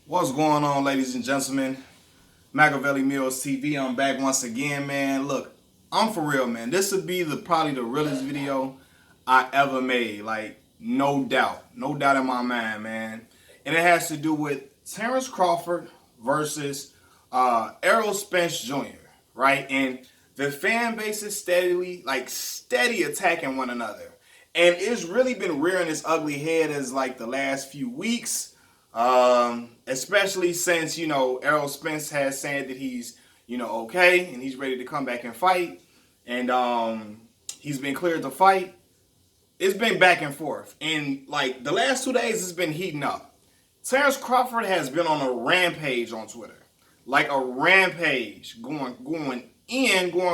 What's going on, ladies and gentlemen? Machiavelli Mills TV. I'm back once again, man. Look, I'm for real, man. This would be probably the realest video I ever made. Like, no doubt in my mind, man. And it has to do with Terence Crawford versus Errol Spence Jr. Right, and the fan base is steady attacking one another, and it's really been rearing its ugly head as like the last few weeks. Especially since, Errol Spence has said that he's, okay, and he's ready to come back and fight. And he's been cleared to fight. It's been back and forth. And like the last 2 days, it's been heating up. Terence Crawford has been on a rampage on Twitter. Like a rampage, going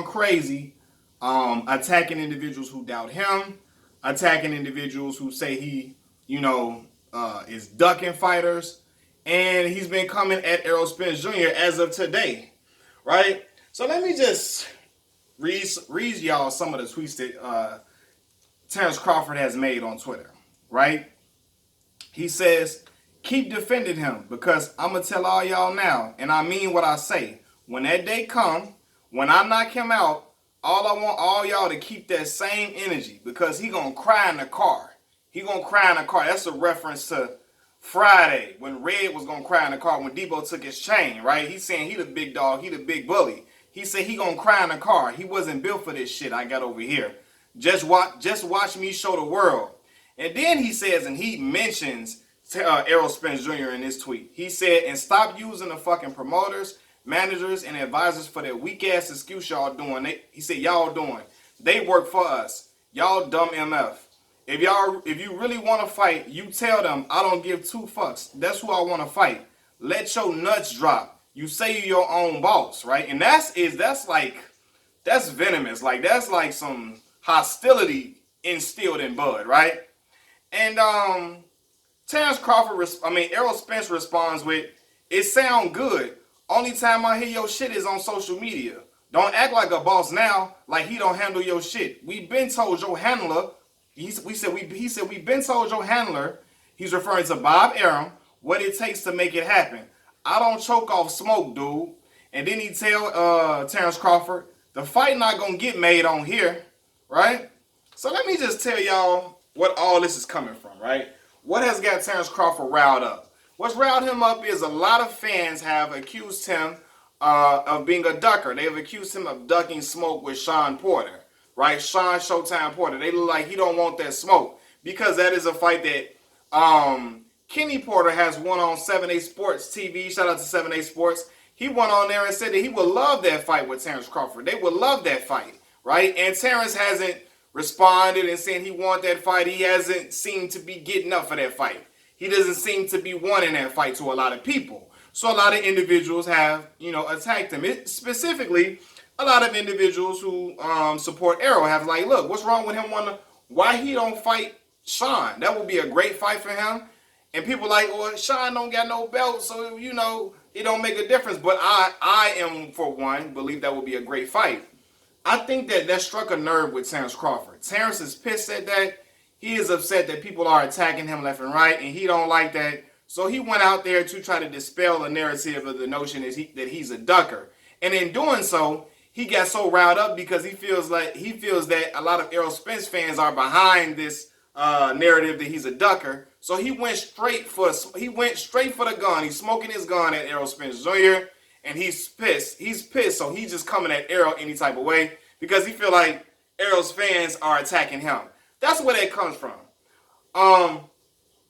crazy, attacking individuals who doubt him, attacking individuals who say he, is ducking fighters, and he's been coming at Errol Spence Jr. as of today, right? So let me just read y'all some of the tweets that Terence Crawford has made on Twitter, right? He says, keep defending him because I'm going to tell all y'all now, and I mean what I say. When that day come, when I knock him out, all I want all y'all to keep that same energy because he going to cry in the car. He gonna cry in the car. That's a reference to Friday when Red was gonna cry in the car when Debo took his chain, right? He's saying he the big dog, he the big bully. He said he gonna cry in the car. He wasn't built for this shit I got over here. Just watch me show the world. And then he says, and he mentions Errol Spence Jr. in this tweet. He said, and stop using the fucking promoters, managers, and advisors for that weak ass excuse y'all doing. He said y'all doing. They work for us. Y'all dumb MF. If you really want to fight, you tell them I don't give two fucks. That's who I want to fight. Let your nuts drop. You say you're your own boss, right? And that's venomous. Like that's like some hostility instilled in Bud, right? And Terence Crawford, Errol Spence responds with, "It sound good. Only time I hear your shit is on social media. Don't act like a boss now, like he don't handle your shit. We been told your handler." He said we've been told your handler, he's referring to Bob Arum, what it takes to make it happen. I don't choke off smoke, dude. And then he tell Terence Crawford, the fight not gonna get made on here, right? So let me just tell y'all what all this is coming from, right? What has got Terence Crawford riled up? What's riled him up is a lot of fans have accused him of being a ducker. They have accused him of ducking smoke with Sean Porter. Right, Sean Showtime Porter. They look like he don't want that smoke because that is a fight that Kenny Porter has won on 7A Sports TV. Shout out to 7A Sports. He went on there and said that he would love that fight with Terence Crawford. They would love that fight, right? And Terence hasn't responded and saying he want that fight. He hasn't seemed to be getting up for that fight. He doesn't seem to be wanting that fight to a lot of people. So a lot of individuals have, attacked him. Specifically, a lot of individuals who support Errol have like, look, what's wrong with him? Why he don't fight Sean? That would be a great fight for him. And people like, well, Sean don't got no belt, so it don't make a difference. But I am for one believe that would be a great fight. I think that struck a nerve with Terence Crawford. Terence is pissed at that. He is upset that people are attacking him left and right, and he don't like that. So he went out there to try to dispel the narrative of the notion that he's a ducker. And in doing so, he got so riled up because he feels that a lot of Errol Spence fans are behind this narrative that he's a ducker. So he went straight for the gun. He's smoking his gun at Errol Spence Jr. and he's pissed. He's pissed, so he's just coming at Errol any type of way because he feel like Errol's fans are attacking him. That's where that comes from.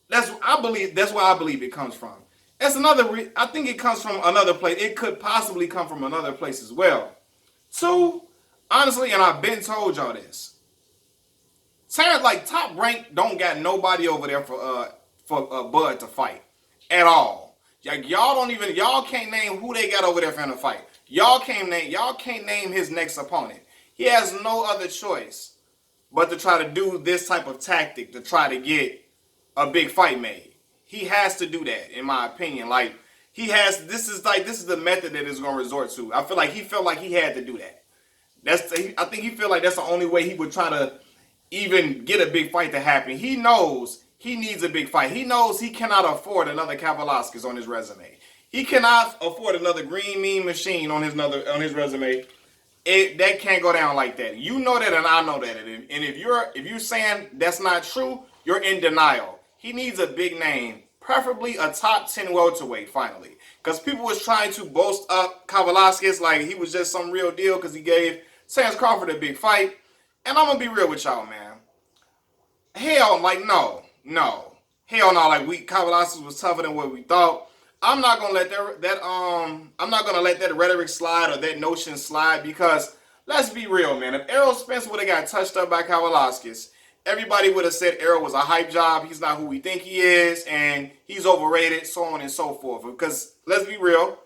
That's where I believe it comes from. That's I think it comes from another place. It could possibly come from another place as well. Two, honestly, and I've been told y'all this. Terence, like Top Rank, don't got nobody over there for Bud to fight at all. Like y'all can't name who they got over there for him to fight. Y'all can't name his next opponent. He has no other choice but to try to do this type of tactic to try to get a big fight made. He has to do that, in my opinion. Like. This is the method that he's going to resort to. I feel like he felt like he had to do that. I think he felt like that's the only way he would try to even get a big fight to happen. He knows he needs a big fight. He knows he cannot afford another Kavaliauskas on his resume. He cannot afford another Green Mean Machine on his resume. That can't go down like that. You know that, and I know that. And if you're saying that's not true, you're in denial. He needs a big name, preferably a top 10 welterweight. Finally, because people was trying to boast up Kavaliauskas like he was just some real deal because he gave Terence Crawford a big fight. And I'm gonna be real with y'all, man. Hell, like no, hell no. Like Kavaliauskas was tougher than what we thought. I'm not gonna let I'm not gonna let that rhetoric slide or that notion slide because let's be real, man. If Errol Spence would have got touched up by Kavaliauskas, everybody would have said Errol was a hype job. He's not who we think he is, and he's overrated, so on and so forth. Because let's be real,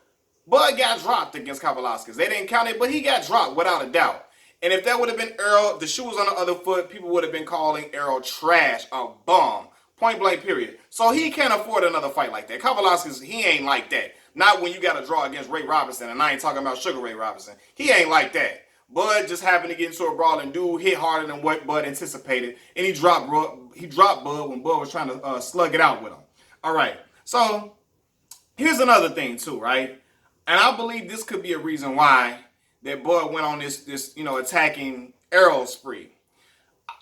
Bud got dropped against Kavaliauskas. They didn't count it, but he got dropped without a doubt. And if that would have been Errol, if the shoe was on the other foot, people would have been calling Errol trash, a bum. Point blank, period. So he can't afford another fight like that. Kavaliauskas, he ain't like that. Not when you got to draw against Ray Robinson, and I ain't talking about Sugar Ray Robinson. He ain't like that. Bud just happened to get into a brawl, and dude hit harder than what Bud anticipated, and he dropped Bud when Bud was trying to slug it out with him. All right. So here's another thing too, right? And I believe this could be a reason why that Bud went on this attacking Errol spree.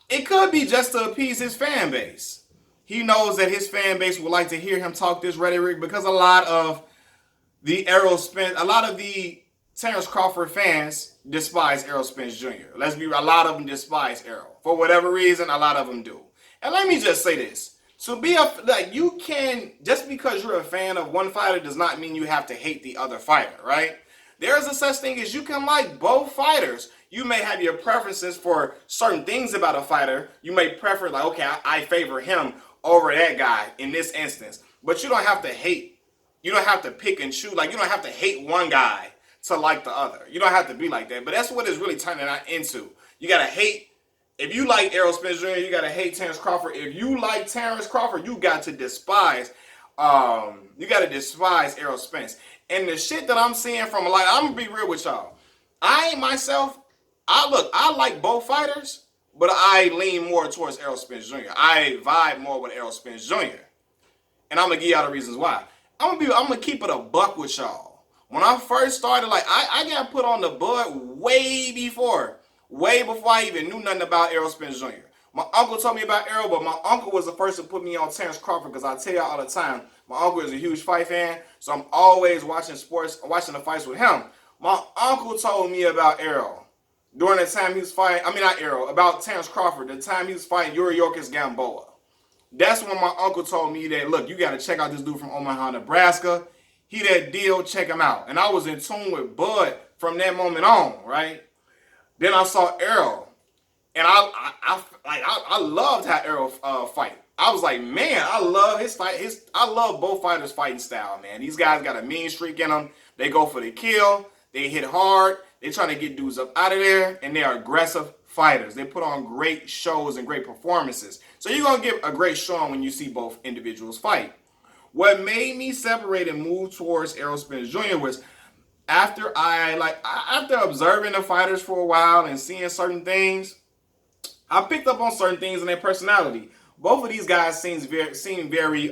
It could be just to appease his fan base. He knows that his fan base would like to hear him talk this rhetoric because a lot of the Terence Crawford fans despise Errol Spence Jr. A lot of them despise Errol. For whatever reason, a lot of them do. And let me just say this. You can, just because you're a fan of one fighter does not mean you have to hate the other fighter, right? There's a such thing as you can like both fighters. You may have your preferences for certain things about a fighter. You may prefer, like, okay, I favor him over that guy in this instance. But you don't have to hate. You don't have to pick and choose. Like, you don't have to hate one guy to like the other. You don't have to be like that. But that's what it's really turning out into. You got to hate. If you like Errol Spence Jr., you got to hate Terence Crawford. If you like Terence Crawford, you got to despise. Errol Spence. And the shit that I'm seeing from, like, I'm going to be real with y'all. I like both fighters, but I lean more towards Errol Spence Jr. I vibe more with Errol Spence Jr. And I'm going to give y'all the reasons why. I'm gonna keep it a buck with y'all. When I first started, like, I got put on the Bud way before I even knew nothing about Errol Spence Jr. My uncle told me about Errol, but my uncle was the first to put me on Terence Crawford because I tell y'all all the time, my uncle is a huge fight fan, so I'm always watching the fights with him. My uncle told me about Errol during the time he was fighting, about Terence Crawford, the time he was fighting Yuriorkis Gamboa. That's when my uncle told me that, look, you got to check out this dude from Omaha, Nebraska. He that deal, check him out. And I was in tune with Bud from that moment on, right? Then I saw Errol. And I loved how Errol fight. I was like, man, I love his fight. I love both fighters' fighting style, man. These guys got a mean streak in them. They go for the kill. They hit hard. They trying to get dudes up out of there. And they are aggressive fighters. They put on great shows and great performances. So you're going to get a great showing when you see both individuals fight. What made me separate and move towards Errol Spence Jr. was after observing the fighters for a while and seeing certain things, I picked up on certain things in their personality. Both of these guys seem very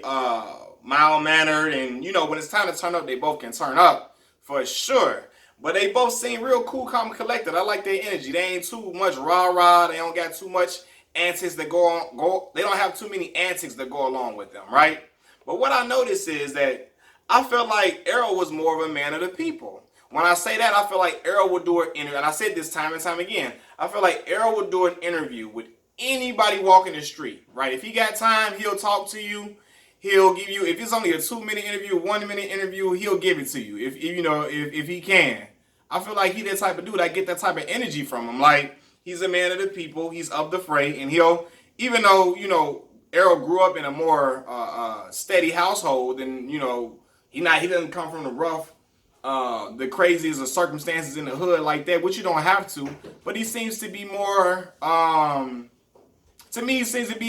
mild-mannered, and when it's time to turn up, they both can turn up for sure. But they both seem real cool, calm, and collected. I like their energy. They ain't too much rah-rah. They don't got too much antics that they don't have too many antics that go along with them, right? But what I noticed is that I felt like Errol was more of a man of the people. When I say that, I feel like Errol would do an interview, and I said this time and time again, I feel like Errol would do an interview with anybody walking the street, right? If he got time, he'll talk to you. He'll give you, if it's only a 2-minute interview, 1-minute interview, he'll give it to you, if he can. I feel like he that type of dude. I get that type of energy from him. Like, he's a man of the people. He's of the fray. And even though, Errol grew up in a more steady household, and, he doesn't come from the rough, the craziest of circumstances in the hood like that, which you don't have to. But he seems to be more, to me, he seems to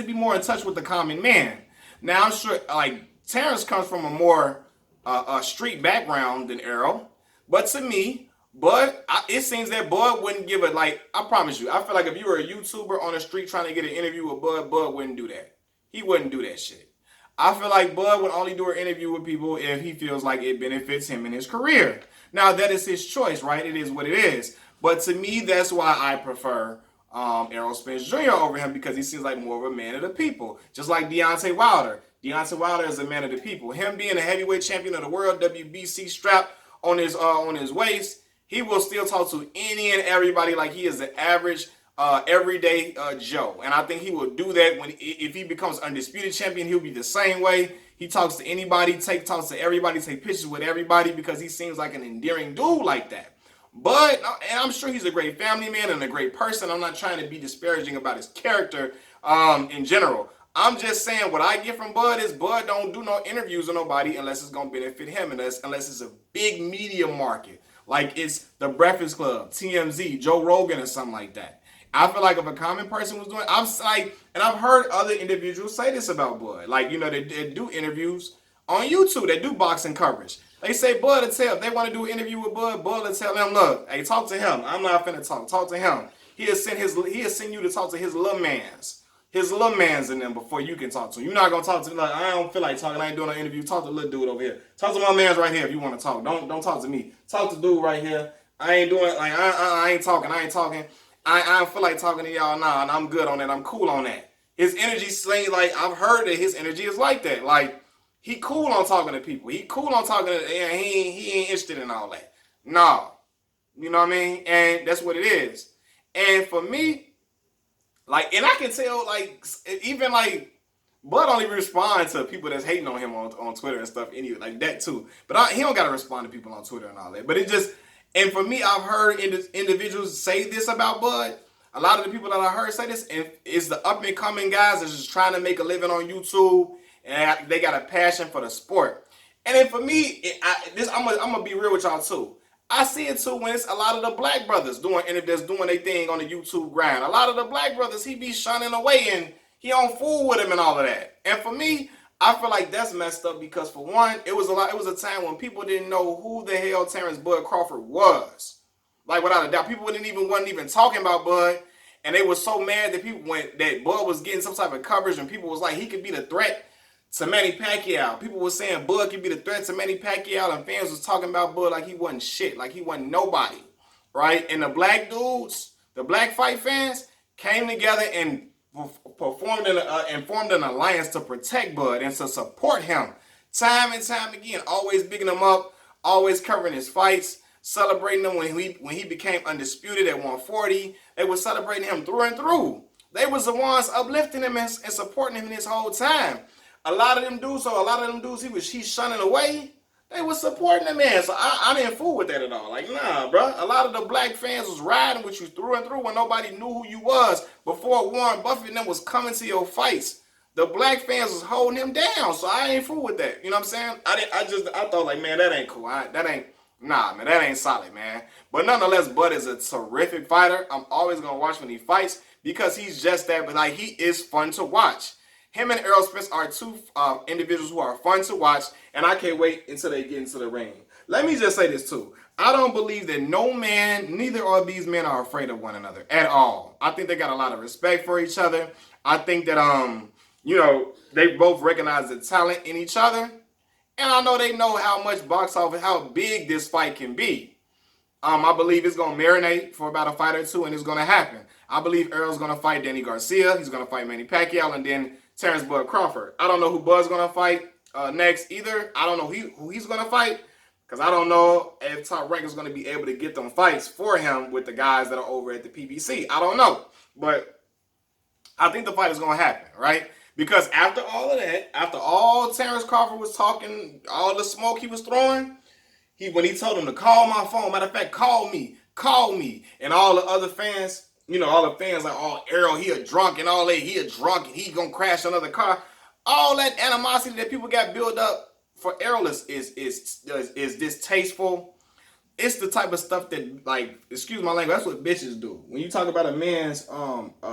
be more in touch with the common man. Now, I'm sure, like, Terence comes from a more a street background than Errol. But to me, But it seems that Bud wouldn't give it, like, I promise you, I feel like if you were a YouTuber on the street trying to get an interview with Bud, Bud wouldn't do that. He wouldn't do that shit. I feel like Bud would only do an interview with people if he feels like it benefits him in his career. Now, that is his choice, right? It is what it is. But to me, that's why I prefer Errol Spence Jr. over him, because he seems like more of a man of the people. Just like Deontay Wilder. Deontay Wilder is a man of the people. Him being a heavyweight champion of the world, WBC strap on his waist, he will still talk to any and everybody like he is the average everyday Joe. And I think he will do that if he becomes undisputed champion. He'll be the same way. He talks to anybody, talks to everybody, take pictures with everybody, because he seems like an endearing dude like that. But, and I'm sure he's a great family man and a great person. I'm not trying to be disparaging about his character in general. I'm just saying what I get from Bud is Bud don't do no interviews with nobody unless it's going to benefit him, unless it's a big media market. Like it's The Breakfast Club, TMZ, Joe Rogan, or something like that. I feel like if a common person was doing, I've heard other individuals say this about Bud. Like, they do interviews on YouTube. They do boxing coverage. They say Bud will tell, if they want to do an interview with Bud, Bud will tell them, look, hey, talk to him. I'm not finna talk to him. He'll send you to talk to his little mans. His little mans in them before you can talk to him. You're not gonna talk to me like, I don't feel like talking. I ain't doing an interview. Talk to the little dude over here. Talk to my mans right here if you want to talk. Don't talk to me. Talk to dude right here. I ain't doing like I ain't talking. I don't feel like talking to y'all now, and I'm good on that. I'm cool on that. His energy sling, like I've heard that his energy is like that. Like he cool on talking to people. He cool on talking to, and he ain't interested in all that. Nah. You know what I mean? And that's what it is. And for me, like, and I can tell, like, even like Bud only respond to people that's hating on him on Twitter and stuff anyway, like that too. But he don't gotta respond to people on Twitter and all that. But it just, and for me, I've heard individuals say this about Bud. A lot of the people that I heard say this, and it's the up and coming guys that's just trying to make a living on YouTube, and they got a passion for the sport. And then for me, I'm gonna be real with y'all too. I see it too when it's a lot of the black brothers doing their thing on the YouTube grind. A lot of the black brothers, he be shunning away and he don't fool with him and all of that. And for me, I feel like that's messed up because for one, it was a time when people didn't know who the hell Terence Bud Crawford was. Like without a doubt, people wasn't even talking about Bud, and they were so mad that that Bud was getting some type of coverage, and people was like he could be the threat to Manny Pacquiao. People were saying Bud could be the threat to Manny Pacquiao, and fans was talking about Bud like he wasn't shit, like he wasn't nobody, right? And the black dudes, the black fight fans, came together and formed an alliance to protect Bud and to support him time and time again, always bigging him up, always covering his fights, celebrating him when he became undisputed at 140. They were celebrating him through and through. They was the ones uplifting him and supporting him in this whole time. A lot of them dudes, he's shunning away. They was supporting the man, so I didn't fool with that at all. Like, nah, bro. A lot of the black fans was riding with you through and through when nobody knew who you was. Before Warren Buffett and them was coming to your fights, the black fans was holding him down. So I ain't fool with that. You know what I'm saying? I thought like, man, that ain't cool. That ain't solid, man. But nonetheless, Bud is a terrific fighter. I'm always gonna watch when he fights because he's just that. But like, he is fun to watch. Him and Errol Spence are two individuals who are fun to watch, and I can't wait until they get into the ring. Let me just say this too. I don't believe that neither of these men are afraid of one another at all. I think they got a lot of respect for each other. I think that, they both recognize the talent in each other. And I know they know how much box office, how big this fight can be. I believe it's going to marinate for about a fight or two, and it's going to happen. I believe Errol's going to fight Danny Garcia. He's going to fight Manny Pacquiao, and then Terence Bud Crawford. I don't know who Bud's going to fight next either. I don't know who he's going to fight because I don't know if Top Rank is going to be able to get them fights for him with the guys that are over at the PBC. I don't know. But I think the fight is going to happen, right? Because after all of that, after all Terence Crawford was talking, all the smoke he was throwing, when he told him to call my phone, matter of fact, call me, and all the other fans, all the fans like, oh, Errol, he a drunk and all that, he a drunk and he gonna crash another car. All that animosity that people got built up for Errol is distasteful. It's the type of stuff that, like, excuse my language, that's what bitches do. When you talk about a man's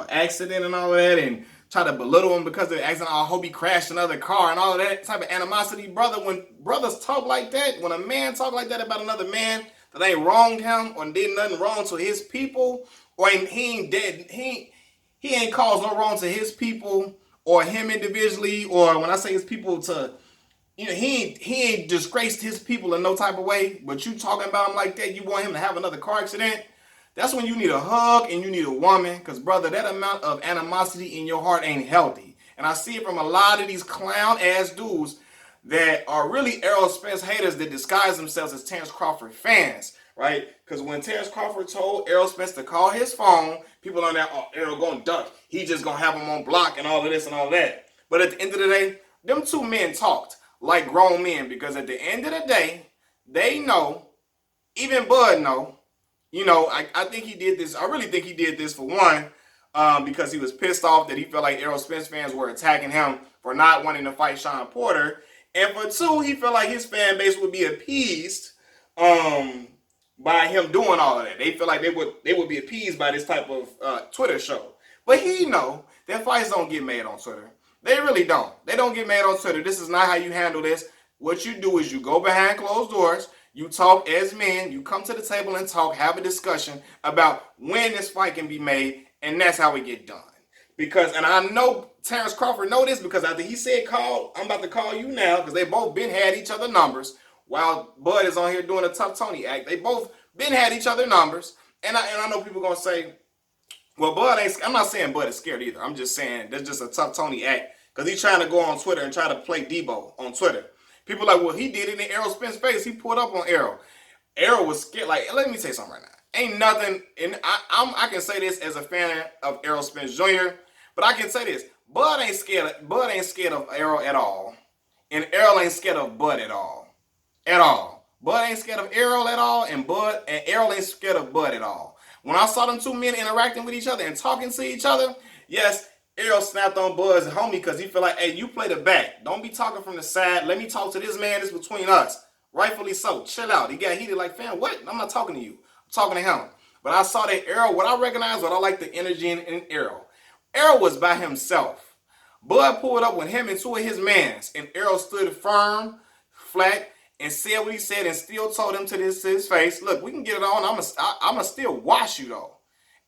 accident and all of that and try to belittle him because of the accident, I hope he crashed another car and all of that type of animosity, brother, when brothers talk like that, when a man talk like that about another man, that ain't wronged him or did nothing wrong to his people, or he ain't dead, he ain't caused no wrong to his people or him individually, or when I say his people, to he ain't disgraced his people in no type of way. But you talking about him like that, you want him to have another car accident. That's when you need a hug and you need a woman, because brother, that amount of animosity in your heart ain't healthy. And I see it from a lot of these clown ass dudes that are really Errol Spence haters that disguise themselves as Terence Crawford fans, right? Because when Terence Crawford told Errol Spence to call his phone, people on that, oh, Errol gonna duck. He just gonna have him on block and all of this and all that. But at the end of the day, them two men talked like grown men, because at the end of the day, they know, even Bud know, I think he did this. I really think he did this for one, because he was pissed off that he felt like Errol Spence fans were attacking him for not wanting to fight Shawn Porter. And for two, he felt like his fan base would be appeased by him doing all of that. They feel like they would be appeased by this type of Twitter show. But he know that fights don't get made on Twitter. They really don't. They don't get made on Twitter. This is not how you handle this. What you do is you go behind closed doors. You talk as men. You come to the table and talk, have a discussion about when this fight can be made, and that's how we get done. Because, and I know Terence Crawford know this, because after he said call, I'm about to call you now, because they both been had each other numbers, while Bud is on here doing a Tough Tony act. They both been had each other numbers, and I know people gonna say, well, Bud ain't, I'm not saying Bud is scared either. I'm just saying that's just a Tough Tony act, because he's trying to go on Twitter and try to play Debo on Twitter. People are like, well, he did it in Errol Spence's face. He pulled up on Errol. Errol was scared. Like, let me tell you something right now. Ain't nothing, and I can say this as a fan of Errol Spence Jr., but I can say this: Bud ain't scared of Errol at all, and Errol ain't scared of Bud at all, at all. Bud ain't scared of Errol at all, and Errol ain't scared of Bud at all. When I saw them two men interacting with each other and talking to each other, yes, Errol snapped on Bud's homie, because he feel like, hey, you play the back. Don't be talking from the side. Let me talk to this man. It's between us. Rightfully so. Chill out. He got heated like, fam, what? I'm not talking to you. I'm talking to him. But I saw that Errol, what I recognized, what I like the energy in Errol. Errol was by himself. Bud pulled up with him and two of his mans, and Errol stood firm, flat, and said what he said, and still told him to his face, look, we can get it on. I'm going to still wash you, though.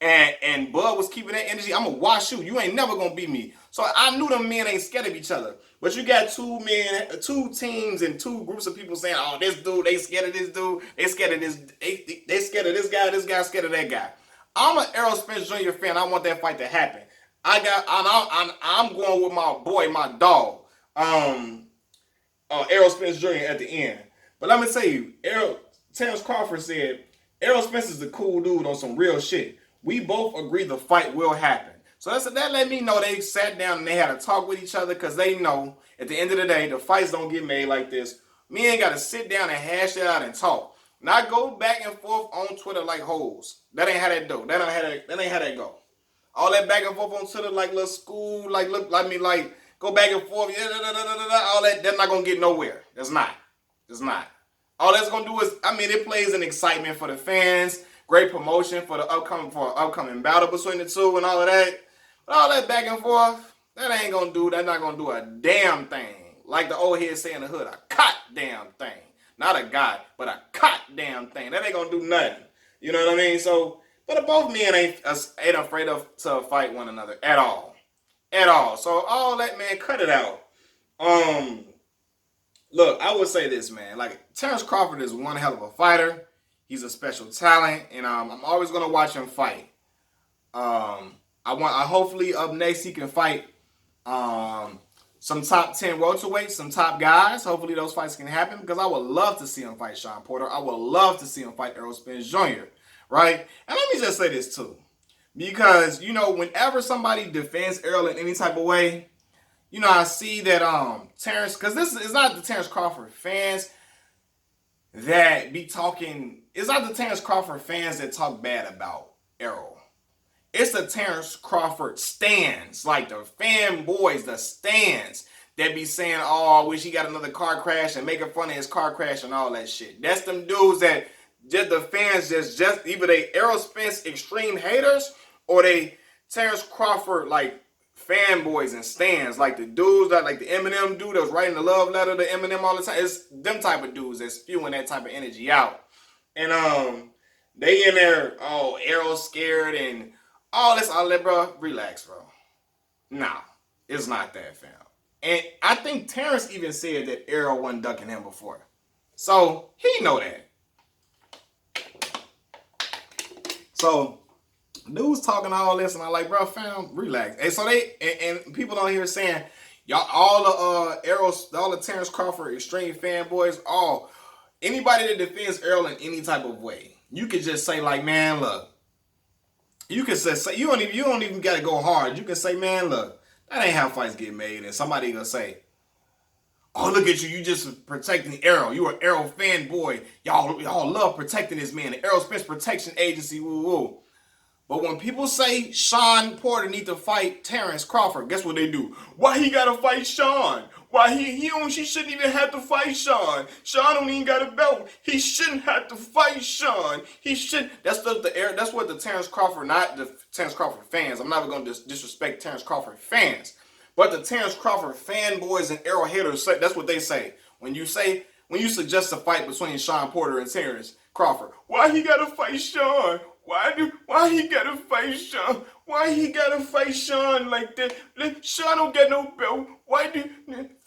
And Bud was keeping that energy. I'm going to wash you. You ain't never going to beat me. So I knew them men ain't scared of each other. But you got two teams and two groups of people saying, oh, this dude, they scared of this dude. They scared of this. They scared of this guy scared of that guy. I'm an Errol Spence Jr. fan. I want that fight to happen. I'm going with my boy, my dog, Errol Spence Jr. at the end. But let me tell you, Terence Crawford said, Errol Spence is a cool dude on some real shit. We both agree the fight will happen. So that let me know they sat down and they had a talk with each other, because they know at the end of the day, the fights don't get made like this. Me ain't got to sit down and hash it out and talk. Not go back and forth on Twitter like hoes. That ain't how that go. That ain't how that go. All that back and forth on Twitter like little school, like look like me, like go back and forth, all that's not gonna get nowhere. That's not. It's not. All that's gonna do is, it plays an excitement for the fans. Great promotion for the upcoming battle between the two and all of that. But all that back and forth, that's not gonna do a damn thing. Like the old head say in the hood, a cot damn thing. Not a guy, but a cot damn thing. That ain't gonna do nothing. You know what I mean? So, but both men ain't afraid to fight one another at all. At all. So all that, man, cut it out. Look, I would say this, man. Like, Terence Crawford is one hell of a fighter. He's a special talent, and I'm always gonna watch him fight. Hopefully up next he can fight some top 10 welterweights, some top guys. Hopefully those fights can happen, because I would love to see him fight Shawn Porter. I would love to see him fight Errol Spence Jr., right? And let me just say this too, because whenever somebody defends Errol in any type of way, I see that Terence, because this is not the Terence Crawford fans that be talking. It's not the Terence Crawford fans that talk bad about Errol. It's the Terence Crawford stans, like the fanboys, the stans that be saying, oh, I wish he got another car crash, and making fun of his car crash and all that shit. That's them dudes that just the fans just either they Errol Spence extreme haters, or they Terence Crawford like fanboys and stans, like the dudes that like the Eminem dude that was writing the love letter to Eminem all the time. It's them type of dudes that's spewing that type of energy out. And they in there, oh, Errol's scared and all this, all that, bro. Relax, bro. Nah, it's not that, fam. And I think Terence even said that Errol wasn't ducking him before. So he know that. So dudes talking all this, and I'm like, bro, fam, relax. And so they and people on here saying, y'all, all the Errol, all the Terence Crawford extreme fanboys, all anybody that defends Errol in any type of way, you could just say like, man, look, you can say you don't even got to go hard. You can say, man, look, that ain't how fights get made, and somebody gonna say, oh, look at you, you just protecting Errol. You an Errol fanboy. Y'all love protecting this man. The Errol Spence Protection Agency, woo woo. But when people say Sean Porter need to fight Terence Crawford, guess what they do? Why he gotta fight Sean? Why he shouldn't even have to fight Sean. Sean don't even got a belt. He shouldn't have to fight Sean. He should. That's what the Terence Crawford, not the Terence Crawford fans. I'm not gonna disrespect Terence Crawford fans, but the Terence Crawford fanboys and Errol haters say that's what they say when you suggest a fight between Sean Porter and Terence Crawford. Why he gotta fight Sean? Why he gotta fight Sean? Why he gotta fight Sean like that? Sean don't get no belt. Why do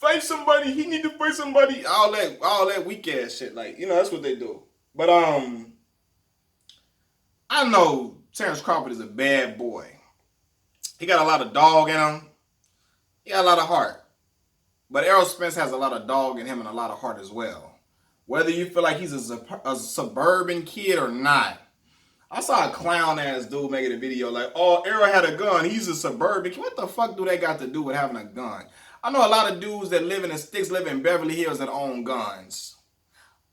fight somebody? He need to fight somebody. All that weak ass shit. Like, that's what they do. But I know Terence Crawford is a bad boy. He got a lot of dog in him. He got a lot of heart. But Errol Spence has a lot of dog in him and a lot of heart as well. Whether you feel like he's a suburban kid or not. I saw a clown ass dude making a video like, oh, Errol had a gun. He's a suburban kid. What the fuck do they got to do with having a gun? I know a lot of dudes that live in the sticks, live in Beverly Hills that own guns.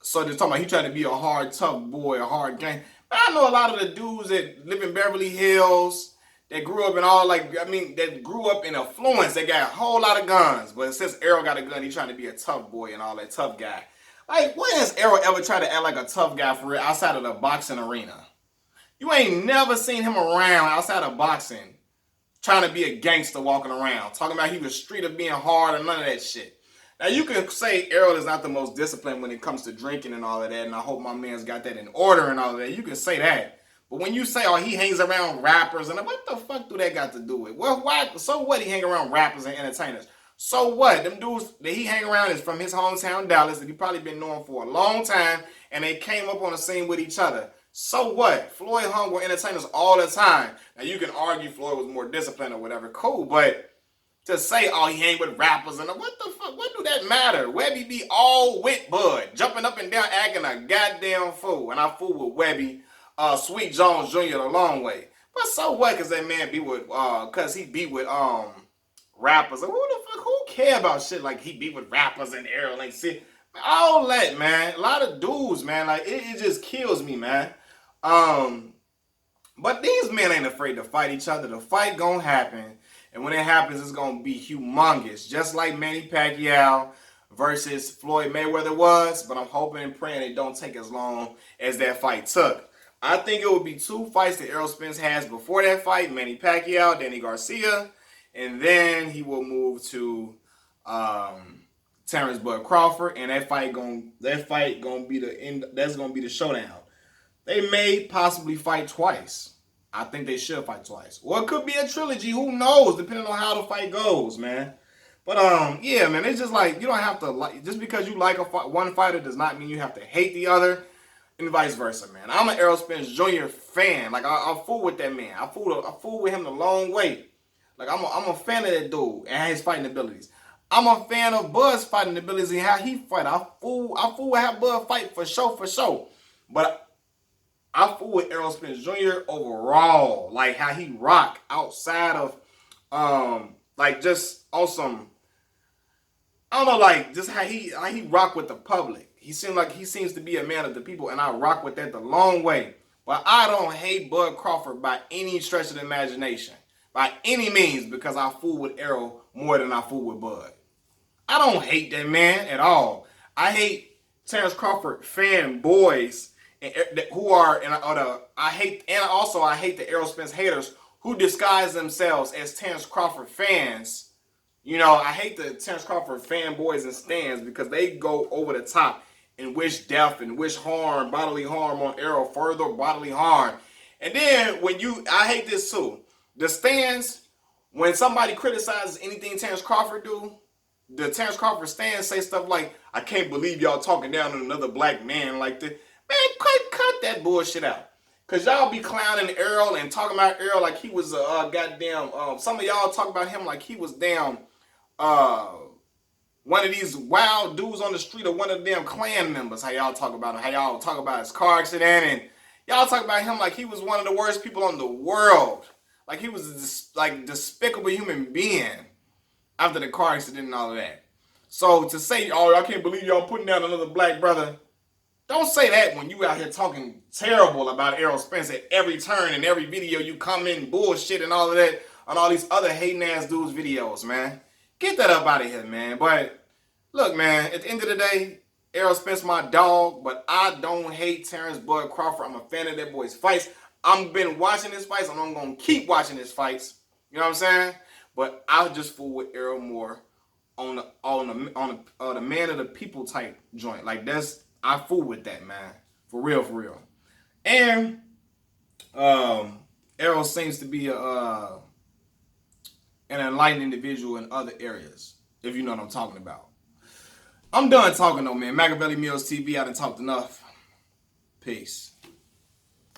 So they're talking about he trying to be a hard, tough boy, a hard gang. But I know a lot of the dudes that live in Beverly Hills that grew up that grew up in affluence. They got a whole lot of guns. But since Errol got a gun, he's trying to be a tough boy and all that tough guy. Like, when has Errol ever tried to act like a tough guy for real outside of the boxing arena? You ain't never seen him around outside of boxing trying to be a gangster walking around, talking about he was street of being hard and none of that shit. Now, you can say Errol is not the most disciplined when it comes to drinking and all of that, and I hope my man's got that in order and all of that. You can say that. But when you say, oh, he hangs around rappers, and what the fuck do that got to do with? Well, why? So what he hang around rappers and entertainers? So what? Them dudes that he hang around is from his hometown, Dallas, that he probably been knowing for a long time, and they came up on the scene with each other. So what? Floyd hung with entertainers all the time. Now, you can argue Floyd was more disciplined or whatever. Cool, but to say, oh, he hang with rappers and what the fuck? What do that matter? Webby be all with Bud, jumping up and down, acting a goddamn fool. And I fool with Webby, Sweet Jones Jr. the long way. But so what? Cause that man be with, cause he be with rappers. Like, who the fuck? Who care about shit like he be with rappers and Errol ain't shit? All that, man. A lot of dudes, man. Like it just kills me, man. But these men ain't afraid to fight each other. The fight gonna happen. And when it happens, it's gonna be humongous. Just like Manny Pacquiao versus Floyd Mayweather was. But I'm hoping and praying it don't take as long as that fight took. I think it would be 2 fights that Errol Spence has before that fight. Manny Pacquiao, Danny Garcia. And then he will move to Terence Bud Crawford. And that fight gonna be the end. That's gonna be the showdown. They may possibly fight twice. I think they should fight twice. Or it could be a trilogy. Who knows? Depending on how the fight goes, man. But, yeah, man. It's just like, you don't have to like, just because you like one fighter does not mean you have to hate the other. And vice versa, man. I'm an Errol Spence Jr. fan. Like, I fool with that man. I fool with him the long way. Like, I'm a fan of that dude and his fighting abilities. I'm a fan of Bud's fighting abilities and how he fight. I fool with how Bud fight for sure. But I fool with Errol Spence Jr. overall, like how he rock outside of, like just on some, I don't know, like just how he rock with the public. He seems to be a man of the people, and I rock with that the long way. But I don't hate Bud Crawford by any stretch of the imagination, by any means, because I fool with Errol more than I fool with Bud. I don't hate that man at all. I hate Terence Crawford fanboys. I hate the Errol Spence haters who disguise themselves as Terence Crawford fans. I hate the Terence Crawford fanboys and stands because they go over the top and wish death and wish harm, bodily harm on Errol, further bodily harm. And then I hate this too. The stands, when somebody criticizes anything Terence Crawford do, the Terence Crawford stands say stuff like, "I can't believe y'all talking down on another black man like this." Man, cut that bullshit out. Cause y'all be clowning Errol and talking about Errol like he was a goddamn. Some of y'all talk about him like he was damn one of these wild dudes on the street or one of them Klan members. How y'all talk about him? How y'all talk about his car accident and y'all talk about him like he was one of the worst people on the world. Like he was like despicable human being after the car accident and all of that. So to say, "Oh, I can't believe y'all putting down another black brother," don't say that when you out here talking terrible about Errol Spence at every turn and every video you come in bullshit and all of that on all these other hating ass dudes videos, man. Get that up out of here, man. But look, man, at the end of the day, Errol Spence my dog, but I don't hate Terence Bud Crawford. I'm a fan of that boy's fights. I've been watching his fights and I'm gonna keep watching his fights. You know what I'm saying? But I just fool with Errol more on the man of the people type joint. Like I fool with that, man. For real, for real. And Errol seems to be an enlightened individual in other areas, if you know what I'm talking about. I'm done talking though, man. Machiavelli Mills TV, I done talked enough. Peace.